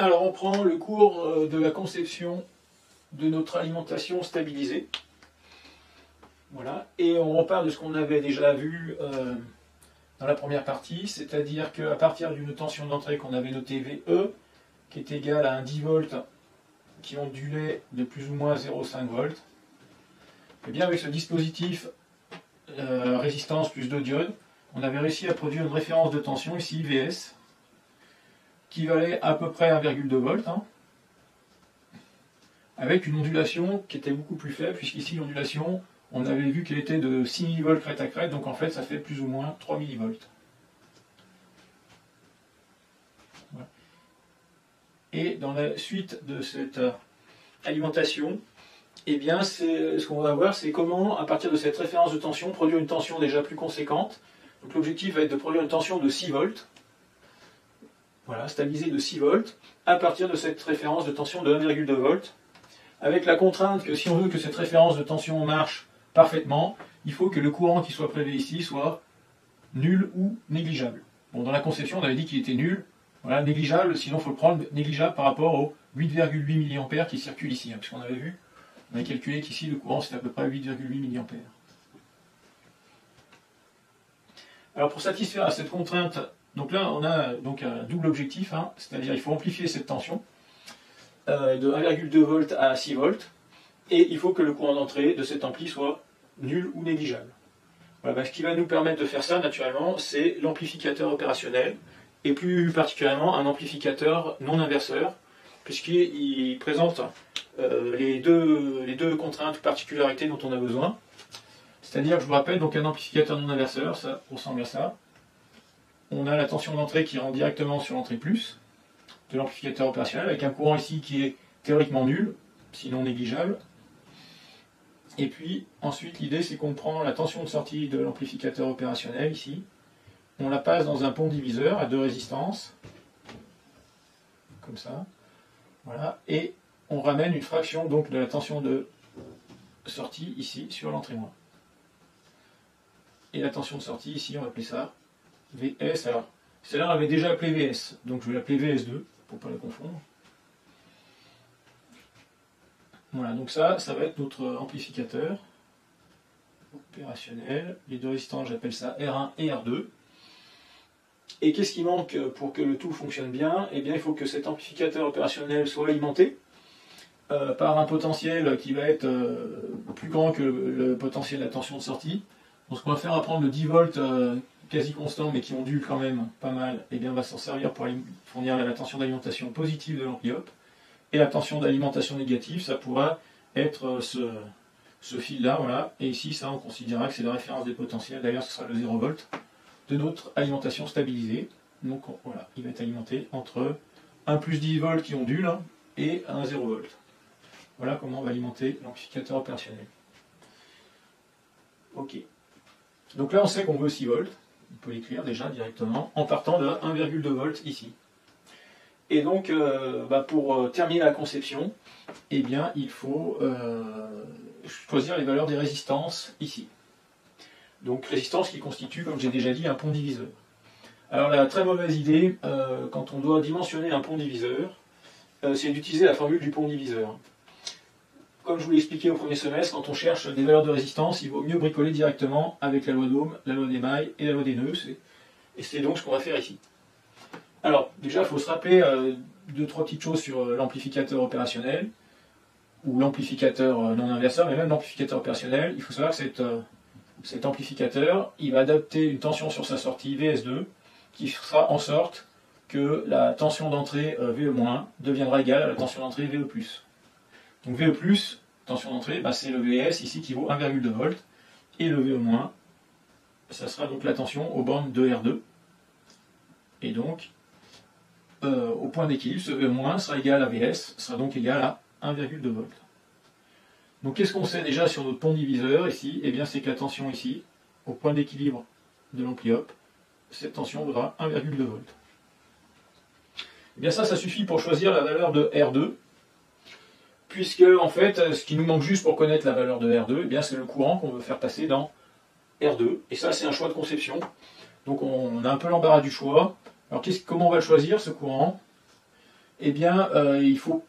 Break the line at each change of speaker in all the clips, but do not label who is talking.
Alors on prend le cours de la conception de notre alimentation stabilisée. Voilà. Et on repart de ce qu'on avait déjà vu dans la première partie, c'est-à-dire qu'à partir d'une tension d'entrée qu'on avait notée VE, qui est égale à un 10 volts qui ondulait de plus ou moins 0,5 volts, et bien avec ce dispositif résistance plus 2 diodes, on avait réussi à produire une référence de tension, ici VS, qui valait à peu près 1,2 volts, avec une ondulation qui était beaucoup plus faible, puisqu'ici l'ondulation, on avait vu qu'elle était de 6 millivolts crête à crête, donc en fait ça fait plus ou moins 3 millivolts. Voilà. Et dans la suite de cette alimentation, eh bien ce qu'on va voir, c'est comment, à partir de cette référence de tension, produire une tension déjà plus conséquente. Donc l'objectif va être de produire une tension de 6 volts, voilà, stabilisée de 6 volts, à partir de cette référence de tension de 1,2 volts, avec la contrainte que si on veut que cette référence de tension marche parfaitement, il faut que le courant qui soit prélevé ici soit nul ou négligeable. Bon, dans la conception, on avait dit qu'il était nul, voilà, négligeable, sinon il faut le prendre négligeable par rapport aux 8,8 mA qui circulent ici, puisqu'on avait vu, on avait calculé qu'ici le courant c'était à peu près 8,8 mA. Alors pour satisfaire à cette contrainte, donc là on a donc un double objectif, c'est-à-dire il faut amplifier cette tension de 1,2 volts à 6 volts, et il faut que le courant d'entrée de cet ampli soit nul ou négligeable. Voilà, ce qui va nous permettre de faire ça naturellement, c'est l'amplificateur opérationnel, et plus particulièrement un amplificateur non inverseur, puisqu'il présente les deux contraintes ou particularités dont on a besoin. C'est-à-dire, je vous rappelle, donc un amplificateur non inverseur, ça ressemble à ça. On a la tension d'entrée qui rentre directement sur l'entrée plus de l'amplificateur opérationnel, avec un courant ici qui est théoriquement nul, sinon négligeable. Et puis, ensuite, l'idée, c'est qu'on prend la tension de sortie de l'amplificateur opérationnel, ici, on la passe dans un pont diviseur à 2 résistances, comme ça, voilà, et on ramène une fraction donc de la tension de sortie, ici, sur l'entrée moins. Et la tension de sortie, ici, on va appeler ça VS. Alors, celle-là, on avait déjà appelé VS, donc je vais l'appeler VS2, pour ne pas la confondre. Voilà, donc ça va être notre amplificateur opérationnel. Les deux résistances, j'appelle ça R1 et R2. Et qu'est-ce qui manque pour que le tout fonctionne bien? Eh bien, il faut que cet amplificateur opérationnel soit alimenté par un potentiel qui va être plus grand que le potentiel de la tension de sortie. Donc, ce qu'on va faire, on va prendre le 10 volts quasi constant, mais qui ondule quand même pas mal, et bien on va s'en servir pour fournir la tension d'alimentation positive de l'ampli-op. Et la tension d'alimentation négative, ça pourra être ce fil-là, voilà. Et ici, ça, on considérera que c'est la référence des potentiels. D'ailleurs, ce sera le 0 volt de notre alimentation stabilisée. Donc voilà, il va être alimenté entre un plus 10 volts qui ondule et un 0 volt. Voilà comment on va alimenter l'amplificateur opérationnel. Ok. Donc là, on sait qu'on veut 6 volts. On peut l'écrire déjà directement en partant de 1,2 volts ici. Et donc, pour terminer la conception, eh bien, il faut choisir les valeurs des résistances ici. Donc, résistance qui constitue, comme j'ai déjà dit, un pont diviseur. Alors, la très mauvaise idée, quand on doit dimensionner un pont diviseur, c'est d'utiliser la formule du pont diviseur. Comme je vous l'ai expliqué au premier semestre, quand on cherche des valeurs de résistance, il vaut mieux bricoler directement avec la loi d'Ohm, la loi des mailles et la loi des nœuds. Et c'est donc ce qu'on va faire ici. Alors, déjà, il faut se rappeler 2-3 petites choses sur l'amplificateur opérationnel, ou l'amplificateur non inverseur, mais même l'amplificateur opérationnel. Il faut savoir que cet amplificateur, il va adapter une tension sur sa sortie VS2, qui fera en sorte que la tension d'entrée VE- deviendra égale à la tension d'entrée VE+. Donc VE+, tension d'entrée, c'est le VS ici qui vaut 1,2 volts, et le VE-, ça sera donc la tension aux bornes de R2. Et donc, au point d'équilibre, ce VE- sera égal à VS, sera donc égal à 1,2 volts. Donc qu'est-ce qu'on sait déjà sur notre pont diviseur ici? Eh bien c'est que la tension ici, au point d'équilibre de l'ampli-op, cette tension vaudra 1,2 volts. Eh bien ça suffit pour choisir la valeur de R2, puisque en fait, ce qui nous manque juste pour connaître la valeur de R2, eh bien c'est le courant qu'on veut faire passer dans R2, et ça c'est un choix de conception. Donc on a un peu l'embarras du choix. Alors comment on va le choisir, ce courant? eh bien, il faut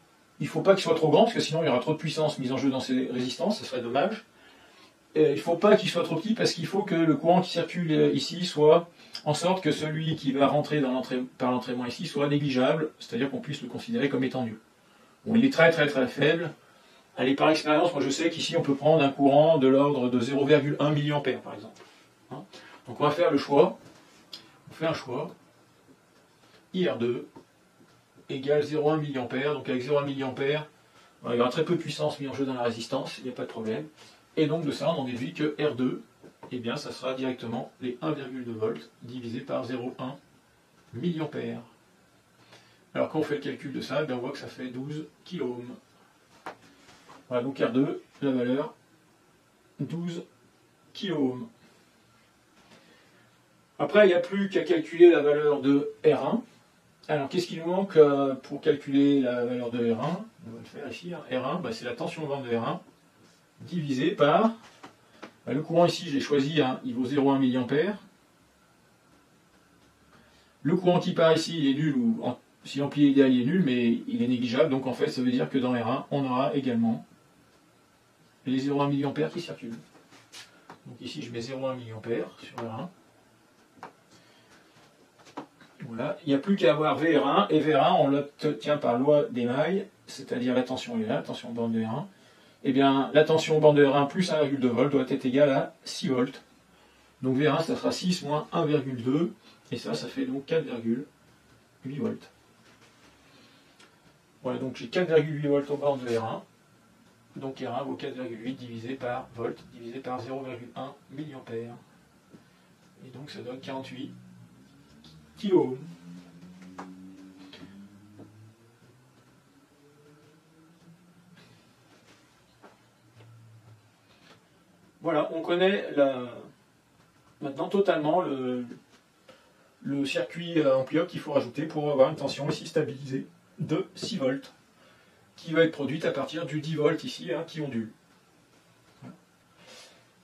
pas qu'il soit trop grand, parce que sinon il y aura trop de puissance mise en jeu dans ces résistances, ce serait dommage. Il ne faut pas qu'il soit trop petit, parce qu'il faut que le courant qui circule ici soit en sorte que celui qui va rentrer par l'entraînement ici soit négligeable, c'est-à-dire qu'on puisse le considérer comme étant nul. Bon, il est très très très faible. Allez, par expérience, moi je sais qu'ici on peut prendre un courant de l'ordre de 0,1 mA par exemple. Hein, donc on va faire le choix. On fait un choix. IR2 égale 0,1 mA. Donc avec 0,1 mA, il y aura très peu de puissance mise en jeu dans la résistance, il n'y a pas de problème. Et donc de ça, on en déduit que R2, eh bien, ça sera directement les 1,2 volts divisé par 0,1 mA. Alors quand on fait le calcul de ça, eh bien, on voit que ça fait 12 kΩ. Voilà, donc R2, la valeur 12 kΩ. Après, il n'y a plus qu'à calculer la valeur de R1. Alors, qu'est-ce qu'il nous manque pour calculer la valeur de R1? On va le faire ici. R1, bah, c'est la tension bande de R1 divisé par... Bah, le courant ici, j'ai choisi, il vaut 0,1 mA. Le courant qui part ici, il est nul, ou si l'ampli idéal il est nul, mais il est négligeable. Donc en fait, ça veut dire que dans R1, on aura également les 0,1 mA qui circulent. Donc ici, je mets 0,1 mA sur R1. Voilà. Il n'y a plus qu'à avoir VR1, et VR1, on l'obtient par loi d'émail, c'est-à-dire la tension est là, la tension bande de R1. Eh bien, la tension bande de R1 plus 1,2 volts doit être égale à 6 volts. Donc VR1, ça sera 6 moins 1,2, et ça fait donc 4,8 volts. Voilà, donc j'ai 4,8 volts aux bornes de R1. Donc R1 vaut 4,8 divisé par volt, divisé par 0,1 mA. Et donc ça donne 48 kΩ. Voilà, on connaît maintenant totalement le circuit ampli-op qu'il faut rajouter pour avoir une tension ici stabilisée de 6 volts, qui va être produite à partir du 10 volts ici, qui ondule.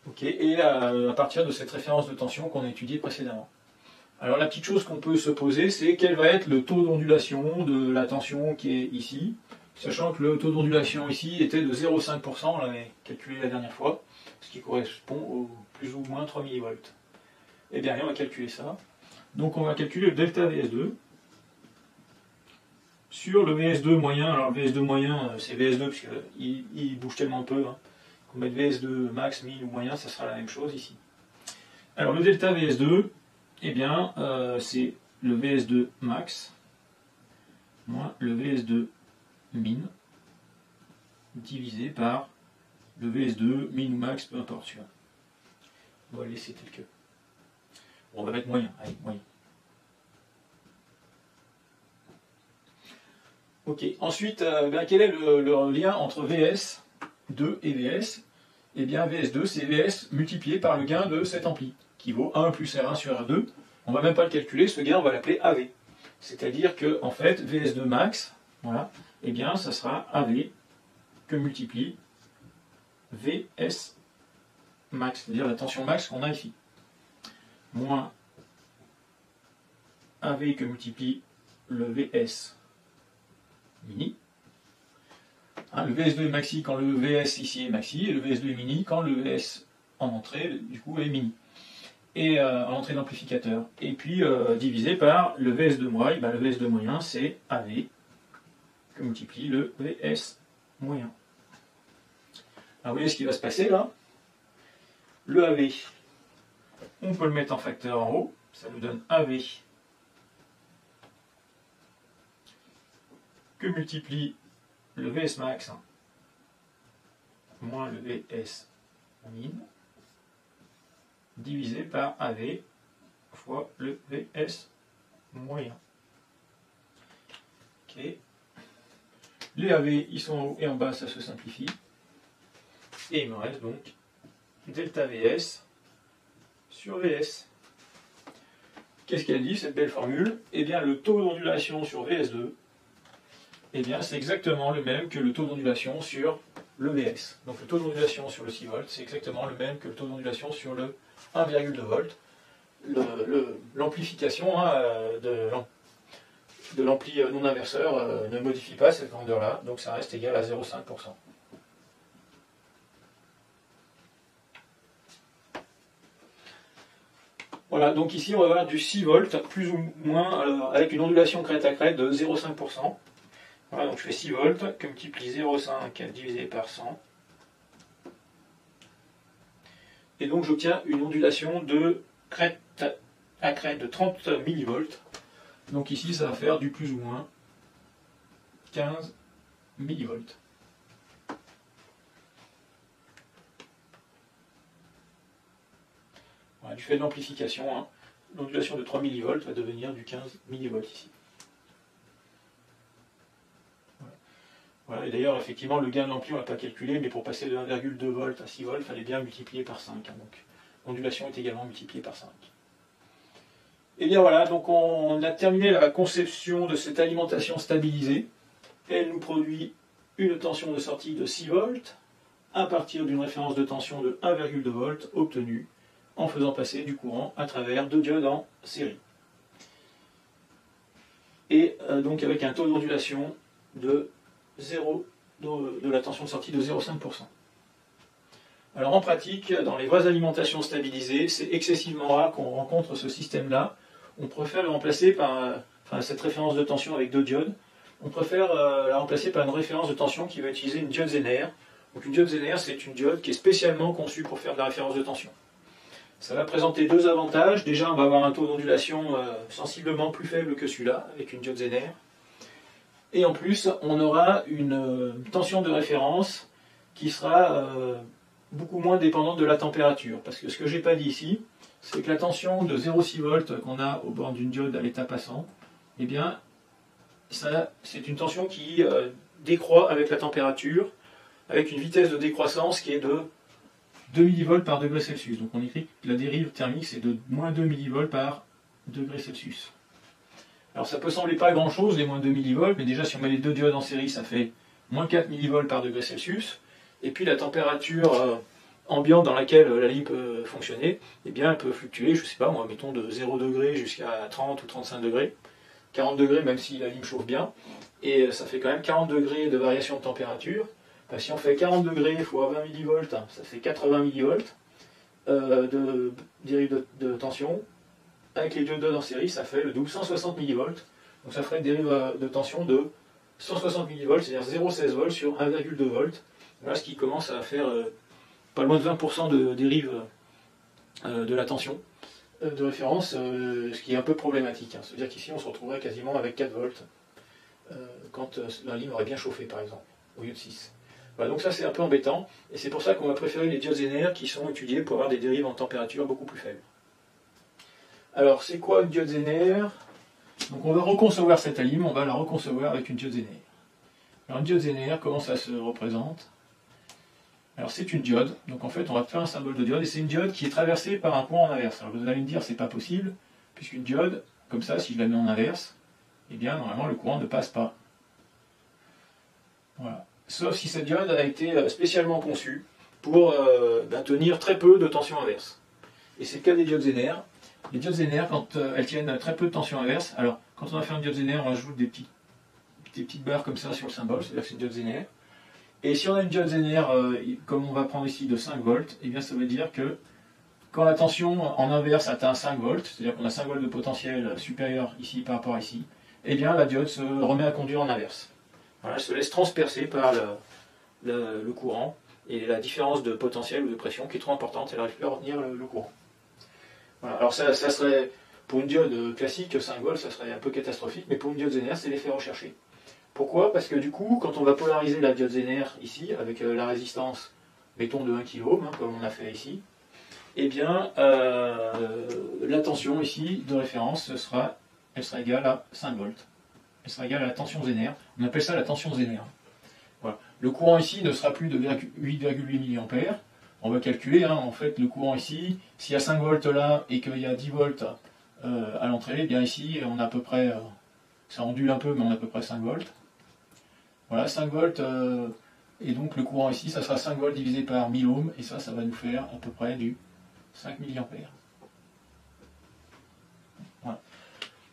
Ok, et à partir de cette référence de tension qu'on a étudiée précédemment. Alors la petite chose qu'on peut se poser, c'est quel va être le taux d'ondulation de la tension qui est ici, sachant que le taux d'ondulation ici était de 0,5%, on l'avait calculé la dernière fois, ce qui correspond au plus ou moins 3 mV. Et bien, on va calculer ça. Donc on va calculer le delta VS2 sur le VS2 moyen. Alors le VS2 moyen, c'est VS2 parce qu'il bouge tellement peu. Qu'on mette VS2 max, min ou moyen, ça sera la même chose ici. Alors le delta VS2, eh bien, c'est le VS2 max moins le VS2 min divisé par le VS2 min ou max, peu importe celui-là. On va le laisser tel que. Bon, on va mettre moyen. Allez, moyen. Ok. Ensuite, quel est le lien entre VS2 et VS? Eh bien, VS2, c'est VS multiplié par le gain de cet ampli, qui vaut 1 plus R1 sur R2. On ne va même pas le calculer, ce gain, on va l'appeler AV. C'est-à-dire que, en fait, VS2 max, voilà, eh bien, ça sera AV que multiplie VS max, c'est-à-dire la tension max qu'on a ici, moins AV que multiplie le VS mini. Le VS2 est maxi quand le VS ici est maxi, et le VS2 est mini quand le VS en entrée, du coup, est mini. Et en entrée d'amplificateur. Et puis divisé par le VS2 moyen, le VS2 moyen, c'est AV que multiplie le VS moyen. Alors vous voyez ce qui va se passer là. Le AV, on peut le mettre en facteur en haut, ça nous donne AV que multiplie le VS max moins le VS min divisé par AV fois le VS moyen. Ok. Les AV, ils sont en haut et en bas, ça se simplifie. Et il me reste donc delta VS sur VS. Qu'est-ce qu'elle dit, cette belle formule? Eh bien, le taux d'ondulation sur VS2, eh bien, c'est exactement le même que le taux d'ondulation sur le VS. Donc le taux d'ondulation sur le 6 volts, c'est exactement le même que le taux d'ondulation sur le 1,2 volts. L'amplification de l'ampli non inverseur ne modifie pas cette grandeur-là, donc ça reste égal à 0,5%. Voilà, donc ici on va avoir du 6 volts, plus ou moins, avec une ondulation crête à crête de 0,5%. Voilà, donc je fais 6 volts, que multiplie 0,5 divisé par 100. Et donc j'obtiens une ondulation de crête à crête de 30 millivolts. Donc ici ça va faire du plus ou moins 15 millivolts. Voilà, du fait de l'amplification, hein, l'ondulation de 3 millivolts va devenir du 15 millivolts ici. Voilà, et d'ailleurs, effectivement, le gain de l'ampli, on ne l'a pas calculé, mais pour passer de 1,2 volts à 6 volts, il fallait bien multiplier par 5. Hein, donc l'ondulation est également multipliée par 5. Et bien voilà, donc on a terminé la conception de cette alimentation stabilisée. Elle nous produit une tension de sortie de 6 volts à partir d'une référence de tension de 1,2 volts obtenue en faisant passer du courant à travers deux diodes en série. Et donc avec un taux d'ondulation de la tension de sortie de 0,5%. Alors en pratique, dans les vraies alimentations stabilisées, c'est excessivement rare qu'on rencontre ce système-là. On préfère le remplacer par cette référence de tension avec deux diodes. On préfère la remplacer par une référence de tension qui va utiliser une diode Zener. Donc une diode Zener, c'est une diode qui est spécialement conçue pour faire de la référence de tension. Ça va présenter deux avantages. Déjà, on va avoir un taux d'ondulation sensiblement plus faible que celui-là, avec une diode Zener. Et en plus, on aura une tension de référence qui sera beaucoup moins dépendante de la température. Parce que ce que je n'ai pas dit ici, c'est que la tension de 0,6 volts qu'on a au bord d'une diode à l'état passant, eh bien, c'est une tension qui décroît avec la température, avec une vitesse de décroissance qui est de 2 millivolts par degré Celsius. Donc on écrit que la dérive thermique c'est de moins 2 millivolts par degré Celsius. Alors ça peut sembler pas grand chose les moins 2 millivolts, mais déjà si on met les deux diodes en série ça fait moins 4 millivolts par degré Celsius. Et puis la température ambiante dans laquelle la ligne peut fonctionner, eh bien elle peut fluctuer, je sais pas moi, mettons de 0 degré jusqu'à 30 ou 35 degrés. 40 degrés même si la ligne chauffe bien. Et ça fait quand même 40 degrés de variation de température. Si on fait 40 degrés fois 20 millivolts, ça fait 80 millivolts de dérive de tension. Avec les deux diodes en série, ça fait le double, 160 millivolts. Donc ça ferait une dérive de tension de 160 millivolts, c'est-à-dire 0,16 volts sur 1,2 volts. Voilà ce qui commence à faire pas loin de 20% de dérive de la tension de référence, ce qui est un peu problématique. Hein. C'est-à-dire qu'ici on se retrouverait quasiment avec 4 volts quand la ligne aurait bien chauffé par exemple, au lieu de 6. Voilà, donc ça c'est un peu embêtant, et c'est pour ça qu'on va préférer les diodes Zener qui sont étudiées pour avoir des dérives en température beaucoup plus faibles. Alors c'est quoi une diode Zener? Donc on va reconcevoir cette alim, on va la reconcevoir avec une diode Zener. Alors une diode Zener, comment ça se représente? Alors c'est une diode, donc en fait on va faire un symbole de diode, et c'est une diode qui est traversée par un courant en inverse. Alors vous allez me dire c'est pas possible, puisqu'une diode, comme ça, si je la mets en inverse, eh bien normalement le courant ne passe pas. Voilà. Sauf si cette diode a été spécialement conçue pour tenir très peu de tension inverse. Et c'est le cas des diodes Zener. Les diodes Zener, quand elles tiennent très peu de tension inverse, alors quand on va faire une diode Zener, on ajoute des petites barres comme ça sur le symbole, c'est-à-dire que c'est une diode Zener. Et si on a une diode Zener, comme on va prendre ici de 5 volts, eh bien ça veut dire que quand la tension en inverse atteint 5 volts, c'est-à-dire qu'on a 5 volts de potentiel supérieur ici par rapport à ici, eh bien la diode se remet à conduire en inverse. Voilà, elle se laisse transpercer par le courant, et la différence de potentiel ou de pression qui est trop importante, elle n'arrive plus à retenir le courant. Voilà, alors ça serait, pour une diode classique, 5 volts, ça serait un peu catastrophique, mais pour une diode Zener, c'est l'effet recherché. Pourquoi? Parce que du coup, quand on va polariser la diode Zener ici, avec la résistance, mettons de 1 kΩ, hein, comme on a fait ici, eh bien, la tension ici de référence, elle sera égale à 5 volts. Elle sera égale à la tension Zener. On appelle ça la tension Zener. Voilà. Le courant ici ne sera plus de 8,8 mA. On va calculer, hein, en fait, le courant ici, s'il y a 5 volts là et qu'il y a 10 volts à l'entrée, eh bien ici, on a à peu près, ça ondule un peu, mais on a à peu près 5 volts. Voilà, 5 volts, et donc le courant ici, ça sera 5 volts divisé par 1000 ohms, et ça va nous faire à peu près du 5 mA. Voilà.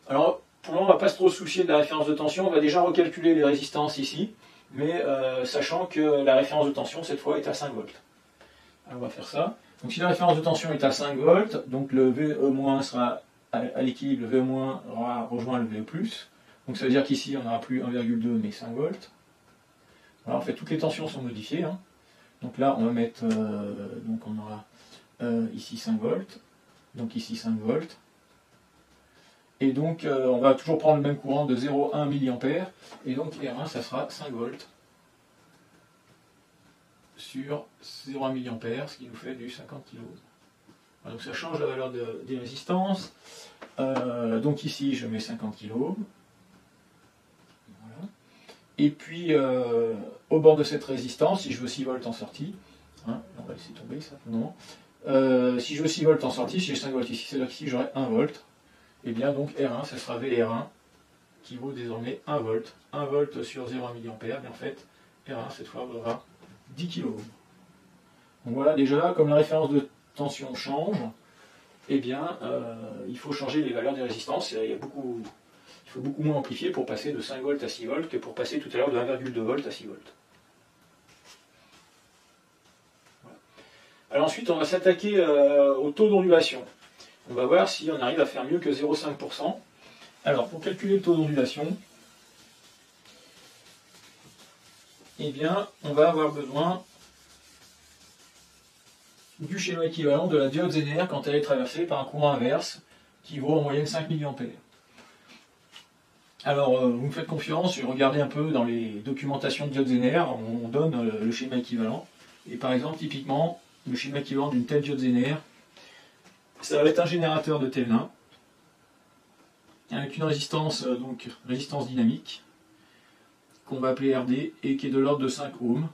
Alors, pour le moment, on ne va pas trop se soucier de la référence de tension. On va déjà recalculer les résistances ici, mais sachant que la référence de tension, cette fois, est à 5 volts. Alors, on va faire ça. Donc si la référence de tension est à 5 volts, donc le VE- sera à l'équilibre, le VE- rejoint le VE+. Donc ça veut dire qu'ici, on n'aura plus 1,2 mais 5 volts. Voilà, en fait, toutes les tensions sont modifiées. Hein. Donc là, on va mettre, donc on aura ici 5 volts, donc ici 5 volts. Et donc, on va toujours prendre le même courant de 0,1 mA, et donc R1, ça sera 5 volts sur 0,1 mA, ce qui nous fait du 50 kΩ. Voilà, donc ça change la valeur des résistances. Donc ici, je mets 50 kΩ. Voilà. Et puis, au bord de cette résistance, si je veux 6 volts en sortie, hein, on va laisser tomber ça pour le moment. Si je veux 6 volts en sortie, si j'ai 5 volts ici, c'est-à-dire qu'ici j'aurai 1 volt. Et bien donc R1, ça sera VR1 qui vaut désormais 1 volt. 1 volt sur 0,1 mA, bien en fait, R1 cette fois vaudra 10 kΩ. Donc voilà, déjà, comme la référence de tension change, eh bien, il faut changer les valeurs des résistances. Il faut beaucoup moins amplifier pour passer de 5 volts à 6 volts que pour passer tout à l'heure de 1,2 volts à 6 volts. Voilà. Alors ensuite, on va s'attaquer au taux d'ondulation. On va voir si on arrive à faire mieux que 0,5%. Alors, pour calculer le taux d'ondulation, eh bien, on va avoir besoin du schéma équivalent de la diode Zener quand elle est traversée par un courant inverse qui vaut en moyenne 5 mA. Alors, vous me faites confiance, regardez un peu dans les documentations de diode Zener, on donne le schéma équivalent. Et par exemple, typiquement, le schéma équivalent d'une telle diode Zener, ça va être un générateur de tel nain, avec une résistance, donc résistance dynamique, qu'on va appeler RD, et qui est de l'ordre de 5 ohms,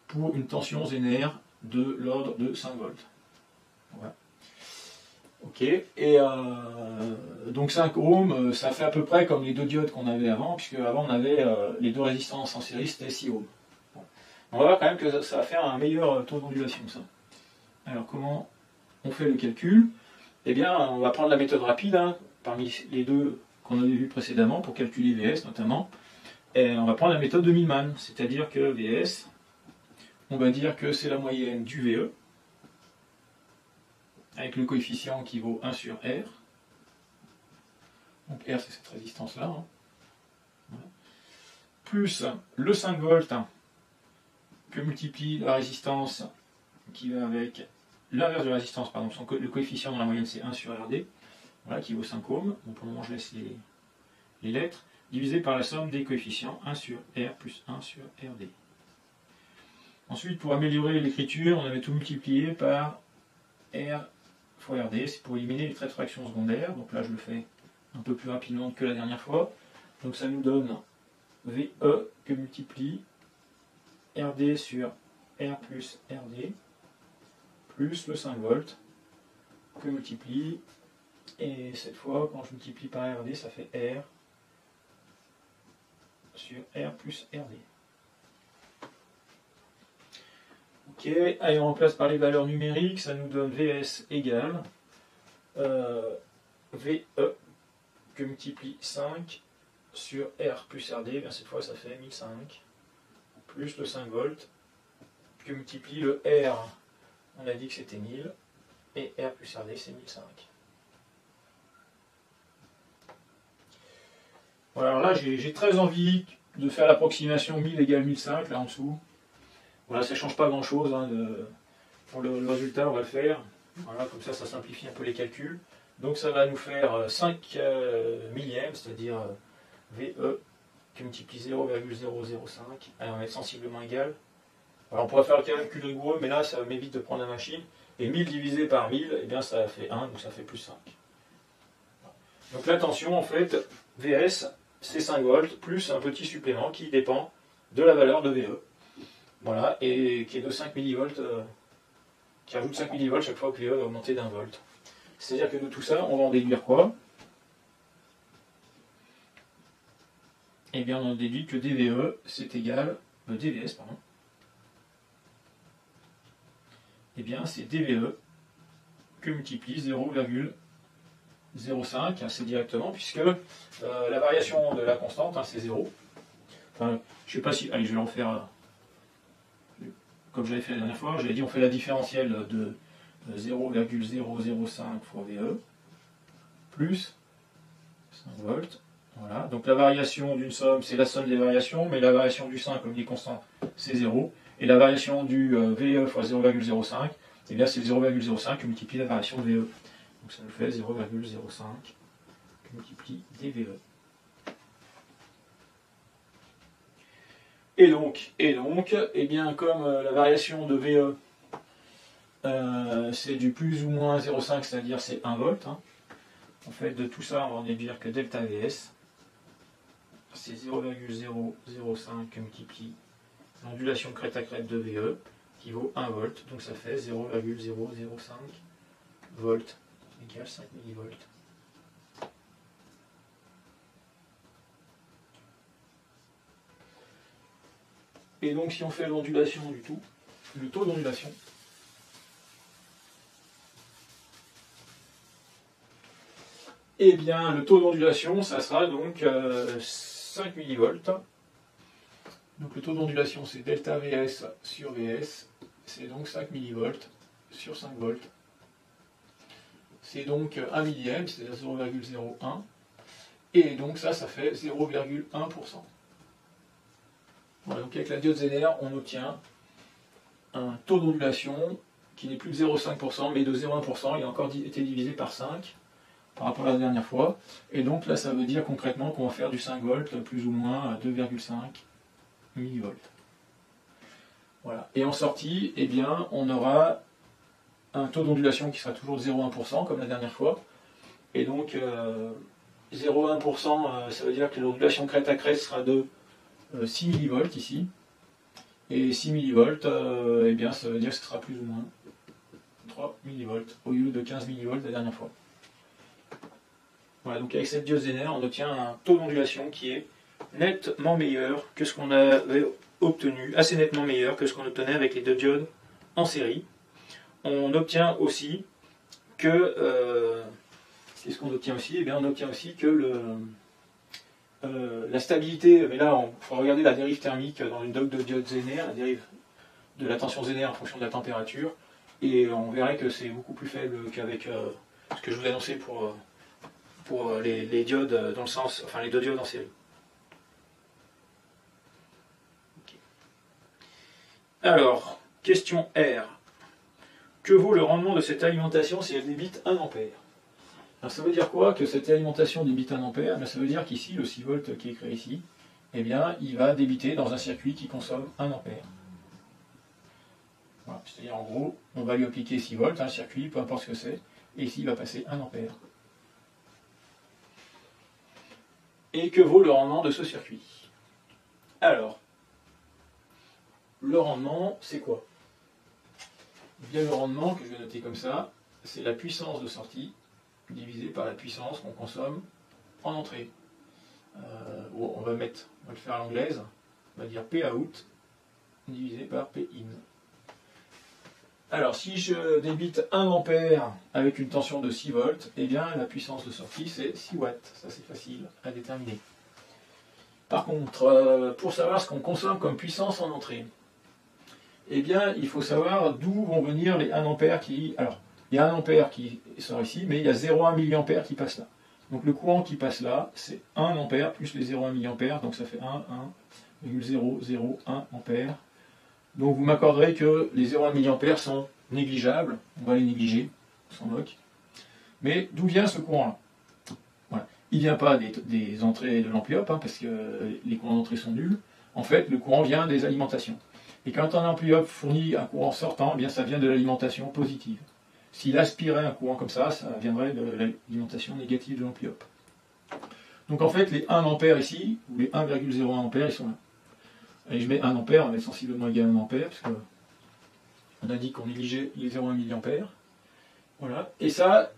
pour une tension Zener de l'ordre de 5 volts. Voilà. Ok, et donc 5 ohms, ça fait à peu près comme les deux diodes qu'on avait avant, puisque avant on avait les deux résistances en série, c'était 6 ohms. Bon. On va voir quand même que ça va faire un meilleur taux d'ondulation, ça. Alors comment on fait le calcul? Eh bien, on va prendre la méthode rapide, hein, parmi les deux qu'on avait vues précédemment, pour calculer VS notamment. Et on va prendre la méthode de Millman, c'est-à-dire que VS, on va dire que c'est la moyenne du VE, avec le coefficient qui vaut 1 sur R. Donc R, c'est cette résistance-là. Hein. Voilà. Plus le 5 volts que multiplie la résistance qui va avec l'inverse de la résistance, pardon, le coefficient dans la moyenne c'est 1 sur RD, voilà, qui vaut 5 ohms. Donc pour le moment je laisse les lettres, divisé par la somme des coefficients 1 sur R plus 1 sur RD. Ensuite, pour améliorer l'écriture, on avait tout multiplié par R fois RD, c'est pour éliminer les traits de fraction secondaires. Donc là, je le fais un peu plus rapidement que la dernière fois. Donc ça nous donne VE que multiplie RD sur R plus RD, plus le 5 volts que multiplie, et cette fois, quand je multiplie par RD, ça fait R sur R plus RD. Ok, allez, on remplace par les valeurs numériques, ça nous donne VS égale VE que multiplie 5 sur R plus RD, bien cette fois ça fait 1005, plus le 5 volts que multiplie le R, on a dit que c'était 1000, et R plus RD c'est 1005. Voilà, alors là j'ai très envie de faire l'approximation 1000 égale 1005 là en dessous. Voilà, ça ne change pas grand chose, hein, pour le résultat on va le faire. Voilà, comme ça simplifie un peu les calculs. Donc ça va nous faire 5 millièmes, c'est-à-dire VE qui multiplie 0,005, on va mettre sensiblement égal. Alors on pourrait faire le calcul rigoureux, mais là ça m'évite de prendre la machine. Et 1000 divisé par 1000, eh bien ça fait 1, donc ça fait plus 5. Donc la tension en fait, VS, c'est 5 volts, plus un petit supplément qui dépend de la valeur de VE. Voilà, et qui est de 5 millivolts, qui ajoute 5 millivolts chaque fois que VE va augmenter d'1 volt. C'est-à-dire que de tout ça, on va en déduire quoi? Eh bien, on en déduit que dVE, c'est égal, dVS, pardon. Eh bien, c'est dVE que multiplie 0,005 0,5 assez directement, puisque la variation de la constante, hein, c'est 0. Enfin, je sais pas si... Allez, je vais en faire... comme j'avais fait la dernière fois, j'avais dit on fait la différentielle de 0,005 fois VE, plus 5 volts. Voilà, donc la variation d'une somme, c'est la somme des variations, mais la variation du 5, comme il est constant, c'est 0. Et la variation du VE fois 0,05, eh bien c'est 0,05 qui multiplie la variation de VE. Donc ça nous fait 0,05 qui multiplie des VE. Et donc, eh bien comme la variation de VE, c'est du plus ou moins 0,5, c'est-à-dire c'est 1 volt. Hein. En fait, de tout ça, on va en déduire que delta VS, c'est 0,005 qui multiplie l'ondulation crête à crête de VE, qui vaut 1 volt. Donc ça fait 0,005 volts égale 5 millivolts. Et donc si on fait l'ondulation du tout, le taux d'ondulation, eh bien le taux d'ondulation, ça sera donc 5 millivolts. Donc le taux d'ondulation, c'est delta Vs sur Vs, c'est donc 5 millivolts sur 5 volts. C'est donc 1 millième, c'est-à-dire 0,01. Et donc ça fait 0,1%. Voilà, donc avec la diode Zener, on obtient un taux d'ondulation qui n'est plus de 0,5%, mais de 0,1%. Il a encore été divisé par 5 par rapport à la dernière fois. Et donc là, ça veut dire concrètement qu'on va faire du 5 volts plus ou moins à 2,5 millivolts. Voilà. Et en sortie, eh bien, on aura un taux d'ondulation qui sera toujours de 0,1% comme la dernière fois. Et donc 0,1%, ça veut dire que l'ondulation crête à crête sera de 6 millivolts ici. Et 6 millivolts, eh bien, ça veut dire que ce sera plus ou moins 3 millivolts au lieu de 15 millivolts la dernière fois. Voilà, donc avec cette diode Zener, on obtient un taux d'ondulation qui est nettement meilleur que ce qu'on avait obtenu, assez nettement meilleur que ce qu'on obtenait avec les deux diodes en série. On obtient aussi que... qu'est-ce qu'on obtient aussi? Eh bien, on obtient aussi que la stabilité, mais là, il faut regarder la dérive thermique dans une doc de diode Zener, la dérive de la tension Zener en fonction de la température, et on verrait que c'est beaucoup plus faible qu'avec ce que je vous ai annoncé pour les diodes dans le sens, enfin les deux diodes en série. Okay. Alors, question R. Que vaut le rendement de cette alimentation si elle débite 1 ampère? Alors ça veut dire quoi que cette alimentation débite 1 ampère? Ça veut dire qu'ici, le 6 volts qui est écrit ici, eh bien, il va débiter dans un circuit qui consomme 1 ampère. Voilà. C'est-à-dire en gros, on va lui appliquer 6 volts, un circuit, peu importe ce que c'est, et ici il va passer 1 ampère. Et que vaut le rendement de ce circuit? Alors, le rendement, c'est quoi? Bien, le rendement, que je vais noter comme ça, c'est la puissance de sortie divisé par la puissance qu'on consomme en entrée. On va le faire à l'anglaise, on va dire P out divisé par P in. Alors si je débite 1 ampère avec une tension de 6 volts, eh bien la puissance de sortie c'est 6 watts, ça c'est facile à déterminer. Par contre, pour savoir ce qu'on consomme comme puissance en entrée, eh bien il faut savoir d'où vont venir les 1 ampère qui... Alors, il y a 1 ampère qui sort ici, mais il y a 0,1 milliampère qui passe là. Donc le courant qui passe là, c'est 1 ampère plus les 0,1 milliampère, donc ça fait 1,001 ampère. Donc vous m'accorderez que les 0,1 milliampère sont négligeables, on va les négliger, on s'en moque. Mais d'où vient ce courant-là? Voilà. Il ne vient pas des entrées de l'ampli-up, hein, parce que les courants d'entrée sont nuls. En fait, le courant vient des alimentations. Et quand un ampli-up fournit un courant sortant, eh bien ça vient de l'alimentation positive. S'il aspirait un courant comme ça viendrait de l'alimentation négative de l'ampli-up. Donc en fait, les 1 ampère ici, ou les 1,01 ampère, ils sont là. Et je mets 1 ampère, on va mettre sensiblement égal à 1 ampère, parce qu'on a dit qu'on négligeait les 0,1 milliampère. Voilà. Et ça,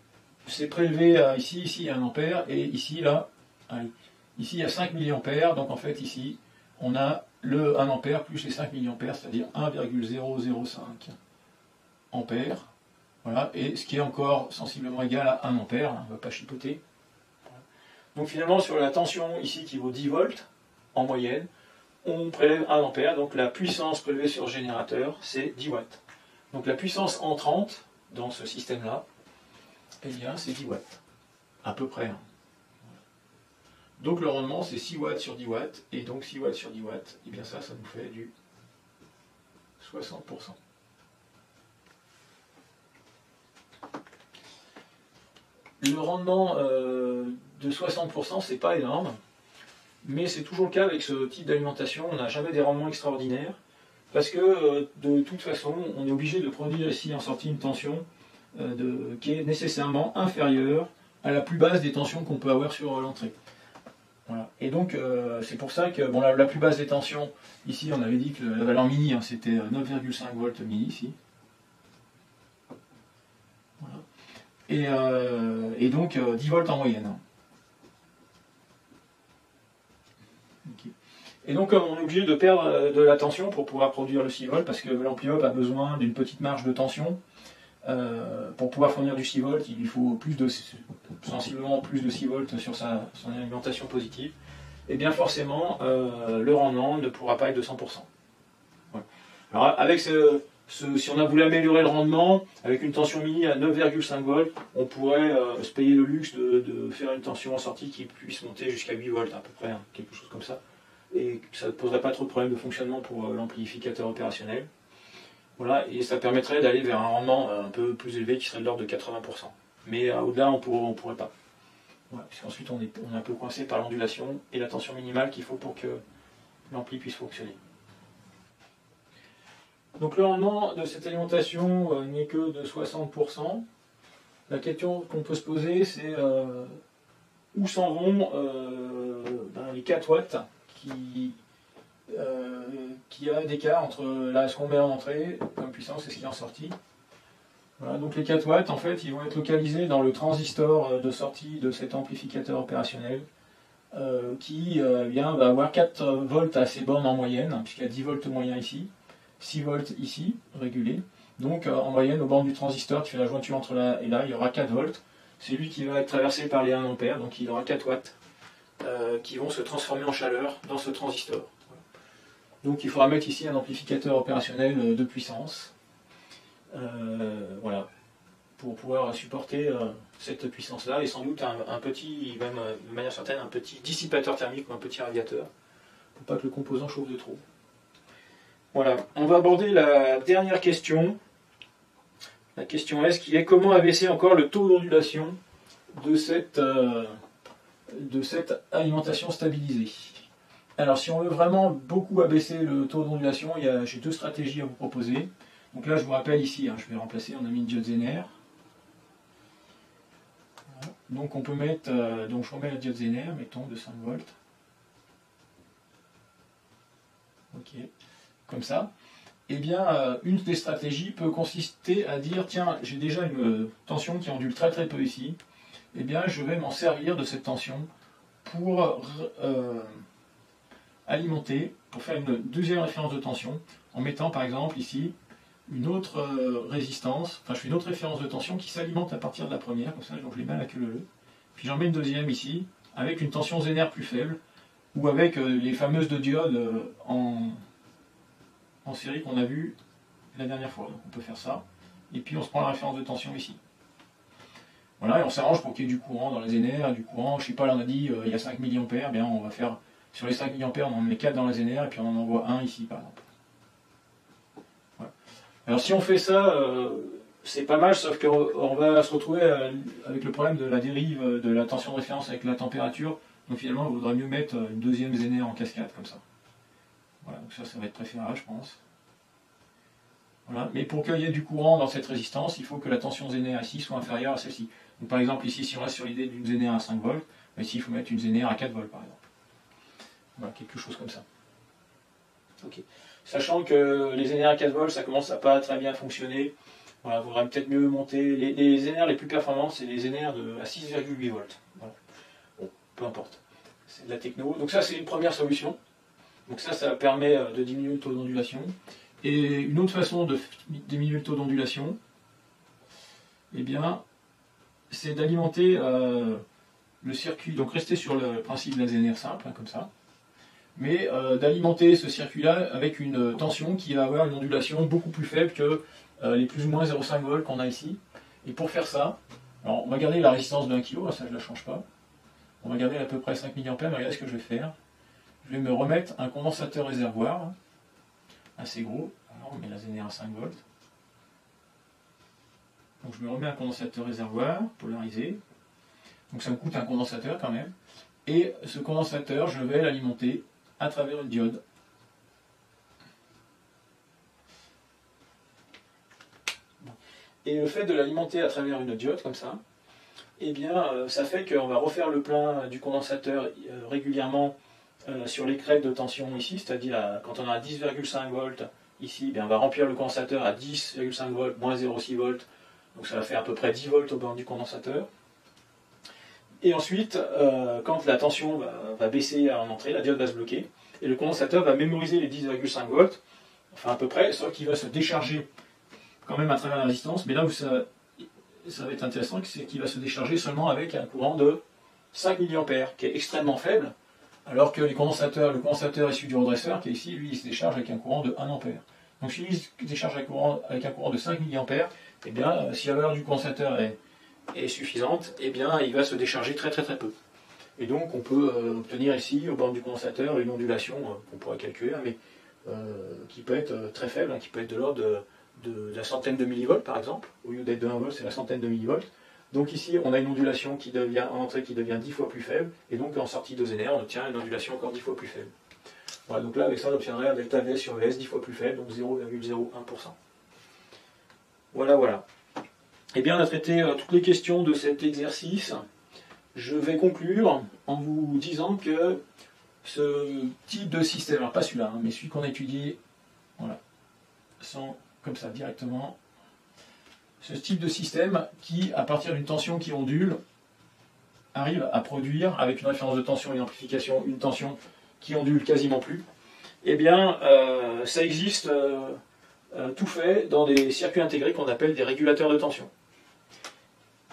c'est prélevé ici, il y a 1 ampère, et ici, là, allez, ici, il y a 5 milliampères, donc en fait, ici, on a le 1 ampère plus les 5 milliampères, c'est-à-dire 1,005 ampères. Voilà, et ce qui est encore sensiblement égal à 1 ampère, on ne va pas chipoter. Voilà. Donc finalement, sur la tension ici qui vaut 10 volts, en moyenne, on prélève 1 ampère, donc la puissance prélevée sur le générateur, c'est 10 watts. Donc la puissance entrante dans ce système-là, eh bien c'est 10 watts, à peu près. Hein. Donc le rendement, c'est 6 watts sur 10 watts, et donc 6 watts sur 10 watts, et bien ça nous fait du 60%. Le rendement de 60%, c'est pas énorme, mais c'est toujours le cas avec ce type d'alimentation, on n'a jamais des rendements extraordinaires, parce que de toute façon, on est obligé de produire ici en sortie une tension qui est nécessairement inférieure à la plus basse des tensions qu'on peut avoir sur l'entrée. Voilà. Et donc c'est pour ça que bon, la plus basse des tensions, ici on avait dit que la valeur mini, hein, c'était 9,5 volts mini ici. Voilà. Et donc 10 volts en moyenne. Hein. Okay. Et donc on est obligé de perdre de la tension pour pouvoir produire le 6 volts, parce que l'ampli-up a besoin d'une petite marge de tension. Pour pouvoir fournir du 6 volts, il lui faut sensiblement plus de 6 volts sur son alimentation positive. Et bien forcément, le rendement ne pourra pas être de 100%. Voilà. Alors avec si on a voulu améliorer le rendement, avec une tension mini à 9,5 volts, on pourrait se payer le luxe de faire une tension en sortie qui puisse monter jusqu'à 8 volts à peu près, hein, quelque chose comme ça. Et ça ne poserait pas trop de problèmes de fonctionnement pour l'amplificateur opérationnel. Voilà, et ça permettrait d'aller vers un rendement un peu plus élevé qui serait de l'ordre de 80%. Mais au-delà, on ne pourrait pas. Voilà, puisqu'ensuite, on est un peu coincé par l'ondulation et la tension minimale qu'il faut pour que l'ampli puisse fonctionner. Donc le rendement de cette alimentation n'est que de 60%. La question qu'on peut se poser, c'est où s'en vont les 4 watts qui a d'écart entre ce qu'on met en entrée comme puissance et ce qui est en sortie. Voilà, donc les 4 watts, en fait, ils vont être localisés dans le transistor de sortie de cet amplificateur opérationnel qui va avoir 4 volts à ses bornes en moyenne, hein, puisqu'il y a 10 volts moyen ici, 6 volts ici, régulé. Donc en moyenne, aux bornes du transistor, tu fais la jointure entre là et là, il y aura 4 volts. C'est lui qui va être traversé par les 1 ampère, donc il aura 4 watts qui vont se transformer en chaleur dans ce transistor. Donc il faudra mettre ici un amplificateur opérationnel de puissance, voilà, pour pouvoir supporter cette puissance-là, et sans doute un petit, même de manière certaine, un petit dissipateur thermique ou un petit radiateur, pour pas que le composant chauffe de trop. Voilà, on va aborder la dernière question, la question S, qui est comment abaisser encore le taux d'ondulation de cette alimentation stabilisée. Alors si on veut vraiment beaucoup abaisser le taux d'ondulation, j'ai 2 stratégies à vous proposer. Donc là je vous rappelle ici, hein, je vais remplacer, on a mis une diode Zener. Voilà. Donc on peut mettre, donc je remets la diode Zener, mettons de 5 volts. Ok, comme ça. Eh bien une des stratégies peut consister à dire, tiens, j'ai déjà une tension qui ondule très très peu ici. Eh bien je vais m'en servir de cette tension pour alimenter, pour faire une deuxième référence de tension, en mettant par exemple ici une autre résistance, enfin je fais une autre référence de tension qui s'alimente à partir de la première, comme ça, donc je les mets à la queue leu. Puis j'en mets une deuxième ici, avec une tension Zener plus faible, ou avec les fameuses deux diodes en série qu'on a vu la dernière fois. Donc on peut faire ça, et puis on se prend la référence de tension ici. Voilà, et on s'arrange pour qu'il y ait du courant dans les Zener, du courant, je sais pas, là on a dit il y a 5 mA, bien on va faire sur les 5 mA, on en met 4 dans la Zener, et puis on en envoie 1 ici, par exemple. Voilà. Alors si on fait ça, c'est pas mal, sauf qu'on va se retrouver avec le problème de la dérive de la tension de référence avec la température. Donc finalement, il vaudrait mieux mettre une deuxième Zener en cascade, comme ça. Voilà, donc ça va être préférable, je pense. Voilà. Mais pour qu'il y ait du courant dans cette résistance, il faut que la tension Zener ici soit inférieure à celle-ci. Donc par exemple, ici, si on reste sur l'idée d'une Zener à 5 volts, ici, il faut mettre une Zener à 4 volts, par exemple. Voilà, quelque chose comme ça. Ok. Sachant que les Zener à 4 volts, ça commence à pas très bien fonctionner. Voilà, il vaudrait peut-être mieux monter. Les Zener les plus performants, c'est les Zener à 6,8 volts. Voilà. Bon, peu importe. C'est de la techno. Donc ça, c'est une première solution. Donc ça permet de diminuer le taux d'ondulation. Et une autre façon de diminuer le taux d'ondulation, eh bien, c'est d'alimenter le circuit, donc rester sur le principe de la ZNR simple, hein, comme ça, mais d'alimenter ce circuit-là avec une tension qui va avoir une ondulation beaucoup plus faible que les plus ou moins 0,5 volts qu'on a ici. Et pour faire ça, alors on va garder la résistance de 1 kg, ça je ne la change pas. On va garder à peu près 5 mA, mais regardez ce que je vais faire. Je vais me remettre un condensateur réservoir, assez gros. Alors on met la ZNR à 5 volts. Donc je me remets un condensateur réservoir, polarisé. Donc ça me coûte un condensateur quand même. Et ce condensateur, je vais l'alimenter à travers une diode. Et le fait de l'alimenter à travers une diode, comme ça, eh bien, ça fait qu'on va refaire le plein du condensateur régulièrement sur les crêtes de tension ici, c'est-à-dire quand on a 10,5 volts ici, eh bien, on va remplir le condensateur à 10,5 volts, moins 0,6 volts, donc ça va faire à peu près 10 volts au bord du condensateur. Et ensuite, quand la tension va baisser en entrée, la diode va se bloquer, et le condensateur va mémoriser les 10,5 volts, enfin à peu près, sauf qu'il va se décharger quand même à travers la résistance, mais là où ça va être intéressant, c'est qu'il va se décharger seulement avec un courant de 5 mA, qui est extrêmement faible, alors que le condensateur issu du redresseur, qui est ici, lui, il se décharge avec un courant de 1 A. Donc si lui il se décharge avec un courant de 5 mA, eh bien, si la valeur du condensateur est suffisante, eh bien, il va se décharger très très très peu. Et donc on peut obtenir ici, au bord du condensateur, une ondulation qu'on pourrait calculer, mais qui peut être très faible, qui peut être de l'ordre de la centaine de millivolts par exemple. Au lieu d'être de 1 volt, c'est la centaine de millivolts. Donc ici, on a une ondulation qui devient, en entrée qui devient 10 fois plus faible, et donc en sortie de ZNR, on obtient une ondulation encore 10 fois plus faible. Voilà, donc là, avec ça, on obtiendrait un delta VS sur VS 10 fois plus faible, donc 0,01%. Voilà, voilà. Eh bien, on a traité toutes les questions de cet exercice. Je vais conclure en vous disant que ce type de système, alors pas celui-là, mais celui qu'on a étudié, voilà, sans, comme ça, directement, ce type de système qui, à partir d'une tension qui ondule, arrive à produire, avec une référence de tension et amplification, une tension qui ondule quasiment plus, eh bien, ça existe tout fait dans des circuits intégrés qu'on appelle des régulateurs de tension.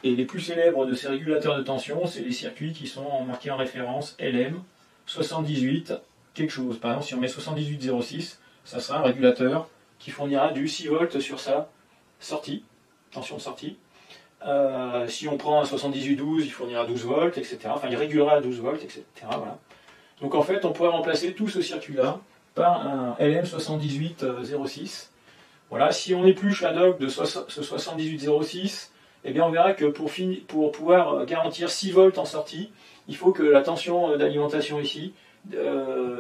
Et les plus célèbres de ces régulateurs de tension, c'est les circuits qui sont marqués en référence LM 78 quelque chose. Par exemple, si on met 7806, ça sera un régulateur qui fournira du 6 volts sur sa sortie, tension de sortie. Si on prend un 7812, il fournira 12 volts, etc. Enfin, il régulera à 12 volts, etc. Voilà. Donc en fait, on pourrait remplacer tout ce circuit-là par un LM 7806. Voilà. Si on épluche la doc de ce 7806, eh bien on verra que pour pouvoir garantir 6 volts en sortie, il faut que la tension d'alimentation ici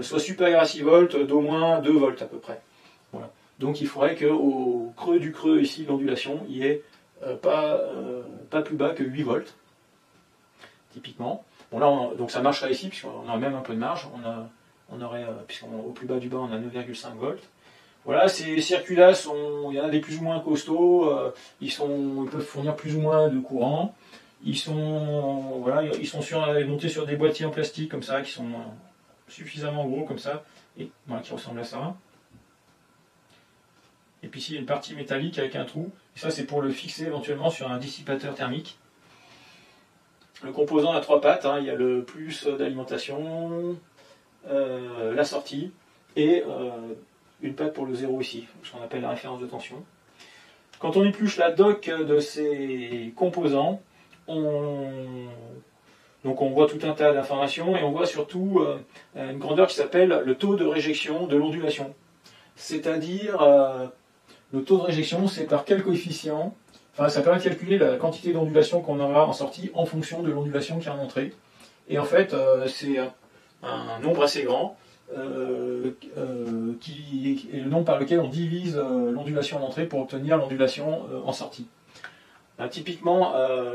soit supérieure à 6 volts d'au moins 2 volts à peu près. Voilà. Donc il faudrait qu'au creux du creux ici, l'ondulation, il n'y ait pas plus bas que 8 volts, typiquement. Bon là, donc ça marcherait ici, puisqu'on a même un peu de marge, on aurait, puisqu'au plus bas du bas on a 9,5 volts. Voilà, ces circuits-là, il y en a des plus ou moins costauds, ils peuvent fournir plus ou moins de courant, ils sont montés sur des boîtiers en plastique comme ça, qui sont suffisamment gros comme ça, et voilà, qui ressemblent à ça. Et puis ici, il y a une partie métallique avec un trou. Et ça, c'est pour le fixer éventuellement sur un dissipateur thermique. Le composant a 3 pattes. Il y a le plus d'alimentation, la sortie, et une patte pour le 0 ici, ce qu'on appelle la référence de tension. Quand on épluche la doc de ces composants, donc on voit tout un tas d'informations, et on voit surtout une grandeur qui s'appelle le taux de réjection de l'ondulation. C'est-à-dire... le taux de réjection, c'est par quel coefficient, enfin ça permet de calculer la quantité d'ondulation qu'on aura en sortie en fonction de l'ondulation qui est en entrée. Et en fait, c'est un nombre assez grand, qui est le nombre par lequel on divise l'ondulation en entrée pour obtenir l'ondulation en sortie. Là, typiquement,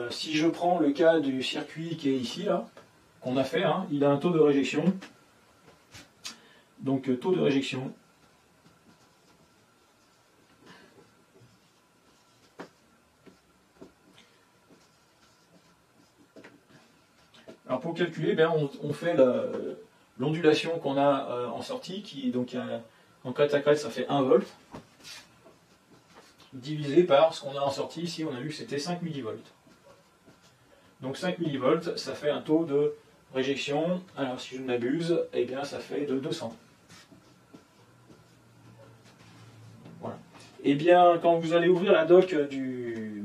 si je prends le cas du circuit qui est ici, là, qu'on a fait, il a un taux de réjection. Donc taux de réjection. Alors pour calculer, on fait l'ondulation qu'on a en sortie, qui donc en crête à crête ça fait 1 volt. divisé par ce qu'on a en sortie. Ici, on a vu que c'était 5 millivolts. Donc 5 millivolts, ça fait un taux de réjection. Alors si je ne m'abuse, eh bien ça fait de 200. Voilà. Eh bien, quand vous allez ouvrir la doc du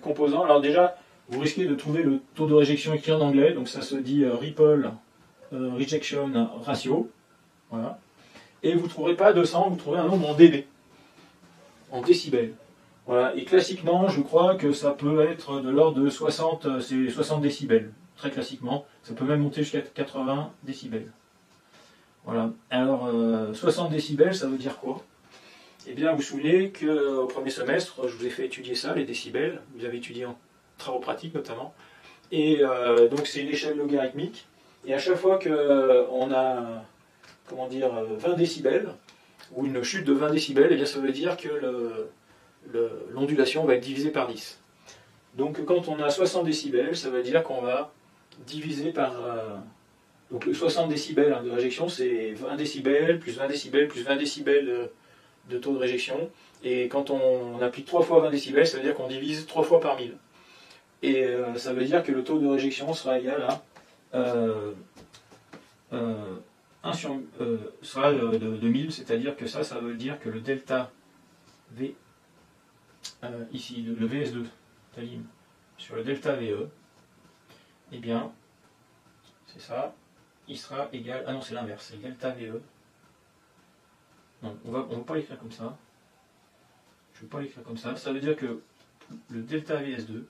composant, alors déjà, vous risquez de trouver le taux de réjection écrit en anglais, donc ça se dit Ripple Rejection Ratio. Voilà. Et vous ne trouverez pas 200, vous trouverez un nombre en dB, en décibels. Voilà. Et classiquement, je crois que ça peut être de l'ordre de 60 décibels. Très classiquement, ça peut même monter jusqu'à 80 décibels. Voilà. Alors, 60 décibels, ça veut dire quoi? Eh bien, vous vous souvenez qu'au premier semestre, je vous ai fait étudier ça, les décibels. Vous avez étudié en travaux pratiques notamment. Et donc, c'est une échelle logarithmique. Et à chaque fois qu'on a, comment dire, 20 décibels, ou une chute de 20 décibels, eh bien, ça veut dire que l'ondulation va être divisée par 10. Donc, quand on a 60 décibels, ça veut dire qu'on va diviser par... donc, 60 décibels de réjection, c'est 20 décibels, plus 20 décibels, plus 20 décibels de taux de réjection. Et quand on applique 3 fois 20 décibels, ça veut dire qu'on divise 3 fois par 1000. Et ça veut dire que le taux de réjection sera égal à 1 sur, sera de 1000, c'est-à-dire que ça veut dire que le delta V, ici, le VS2, Talim, sur le delta VE, eh bien, c'est ça, il sera égal, ah non, c'est l'inverse, c'est le delta VE. Non, on va pas l'écrire comme ça. Je ne vais pas l'écrire comme ça. Ça veut dire que le delta VS2,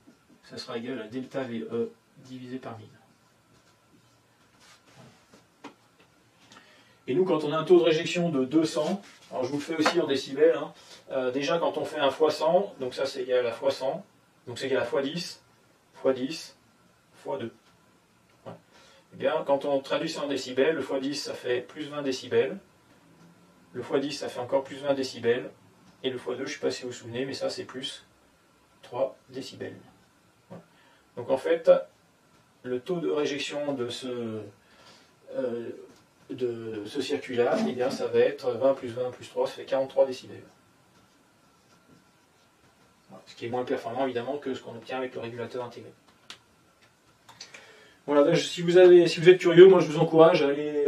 ça sera égal à delta VE divisé par 1000. Et nous, quand on a un taux de réjection de 200, alors je vous le fais aussi en décibels, hein, déjà quand on fait un fois 100, donc ça c'est égal à fois 100, donc c'est égal à fois 10, fois 10, fois 2. Ouais. Et bien, quand on traduit ça en décibels, le fois 10 ça fait plus 20 décibels, le fois 10 ça fait encore plus 20 décibels, et le fois 2, je ne sais pas si vous vous souvenez, mais ça c'est plus 3 décibels. Ouais. Donc en fait, le taux de réjection de ce circuit-là, eh bien, ça va être 20 plus 20 plus 3, ça fait 43 décibels. Voilà. Ce qui est moins performant évidemment que ce qu'on obtient avec le régulateur intégré. Voilà, si vous êtes curieux, moi je vous encourage à aller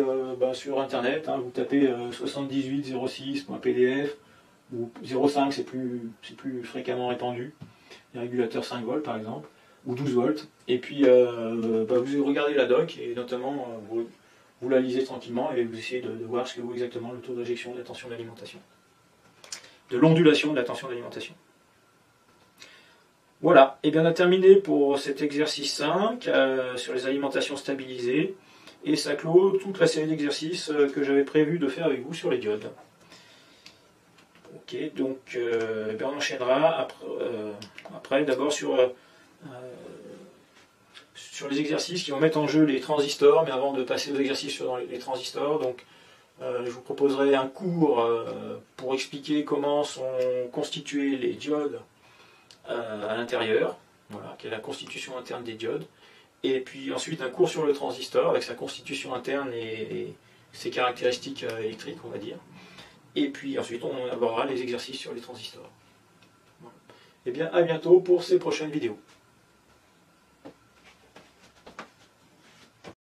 sur internet, hein, vous tapez 7806.pdf ou 0,5, c'est plus fréquemment répandu, les régulateurs 5 volts par exemple, ou 12 volts, et puis vous regardez la doc et notamment vous la lisez tranquillement et vous essayez de voir ce que vaut exactement le taux de réjection de la tension d'alimentation, de l'ondulation de la tension d'alimentation. Voilà, et bien on a terminé pour cet exercice 5 sur les alimentations stabilisées, et ça clôt toute la série d'exercices que j'avais prévu de faire avec vous sur les diodes. Ok, donc on enchaînera après d'abord sur les exercices qui vont mettre en jeu les transistors, mais avant de passer aux exercices sur les transistors, donc je vous proposerai un cours pour expliquer comment sont constituées les diodes à l'intérieur, voilà, quelle est la constitution interne des diodes, et puis ensuite un cours sur le transistor avec sa constitution interne et ses caractéristiques électriques, on va dire, et puis ensuite on abordera les exercices sur les transistors. Voilà. Et bien à bientôt pour ces prochaines vidéos.